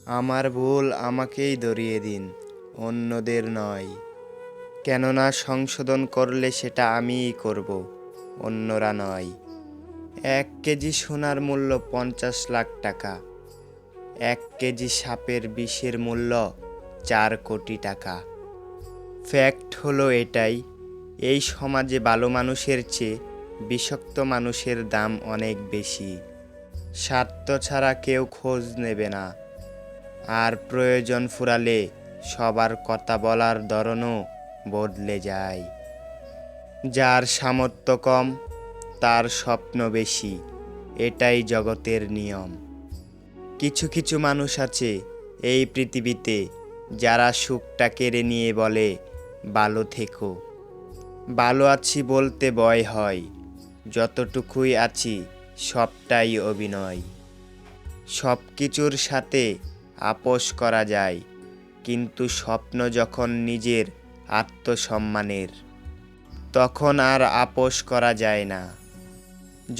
আমার ভুল আমাকেই ধরিয়ে দিন, অন্যদের নয়। কেননা সংশোধন করলে সেটা আমিই করব, অন্যরা নয়। 1 কেজি সোনার মূল্য 50 লাখ টাকা। 1 কেজি সাপের বিষের মূল্য 4 কোটি টাকা। ফ্যাক্ট হলো এটাই, এই সমাজে ভালো মানুষের চেয়ে বিষাক্ত মানুষের দাম অনেক বেশি। স্বার্থ ছাড়া কেউ খোঁজ নেবে না, আর প্রয়োজন ফুরালে সবার কথা বলার ধরনও বদলে যায়। যার সামর্থ্য কম তার স্বপ্ন বেশি, এটাই জগতের নিয়ম। কিছু কিছু মানুষ আছে এই পৃথিবীতে যারা সুখটা কেড়ে নিয়ে বলে ভালো থেকো। ভালো আছি বলতে ভয় হয়, যতটুকুই আছি সবটাই অভিনয়। সব কিছুর সাথে আপোষ করা যায়, কিন্তু স্বপ্ন যখন নিজের আত্মসম্মানের, তখন আর আপোষ করা যায় না।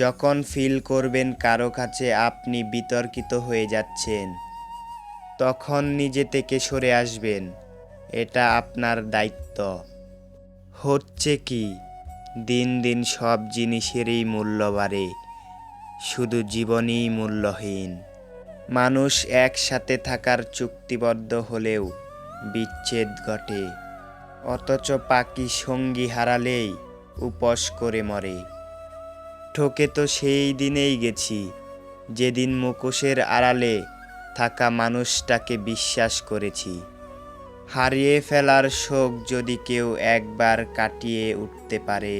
যখন ফিল করবেন কারো কাছে আপনি বিতর্কিত হয়ে যাচ্ছেন, তখন নিজে থেকে সরে আসবেন, এটা আপনার দায়িত্ব। হচ্ছে কি, দিন দিন সব জিনিসেরই মূল্য বাড়ে, শুধু জীবনই মূল্যহীন। মানুষ একসাথে থাকার চুক্তিবদ্ধ হলেও বিচ্ছেদ ঘটে, অথচ পাখি সঙ্গী হারালেই উপোস করে মরে। ঠকে তো সেই দিনেই গেছি যেদিন মুখোশের আড়ালে থাকা মানুষটাকে বিশ্বাস করেছি। হারিয়ে ফেলার শোক যদি কেউ একবার কাটিয়ে উঠতে পারে,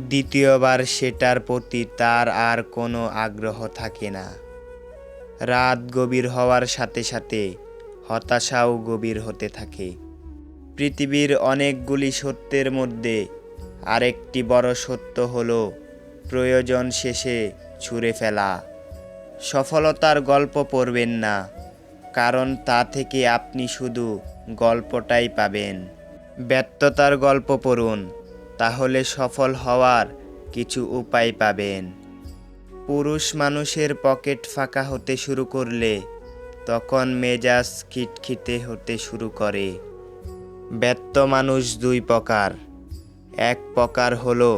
দ্বিতীয়বার সেটার প্রতি তার আর কোনো আগ্রহ থাকে না। রাত গভীর হওয়ার সাথে সাথে হতাশাও গভীর হতে থাকে। পৃথিবীর অনেকগুলি সত্যের মধ্যে আরেকটি বড় সত্য হলো প্রয়োজন শেষে ছুঁড়ে ফেলা। সফলতার গল্প পড়বেন না, কারণ তা থেকে আপনি শুধু গল্পটাই পাবেন। ব্যর্থতার গল্প পড়ুন, তাহলে সফল হওয়ার কিছু উপায় পাবেন। পুরুষ মানুষের পকেট ফাঁকা হতে শুরু করলে তখন মেজাজ খিটখিটে হতে শুরু করে। ব্যর্থ মানুষ 2 প্রকার। এক প্রকার হলো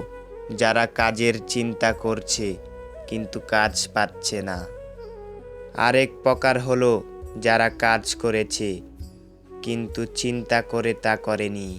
যারা কাজের চিন্তা করছে কিন্তু কাজ পাচ্ছে না। আরেক প্রকার হলো যারা কাজ করেছে কিন্তু চিন্তা করে তা করেনি।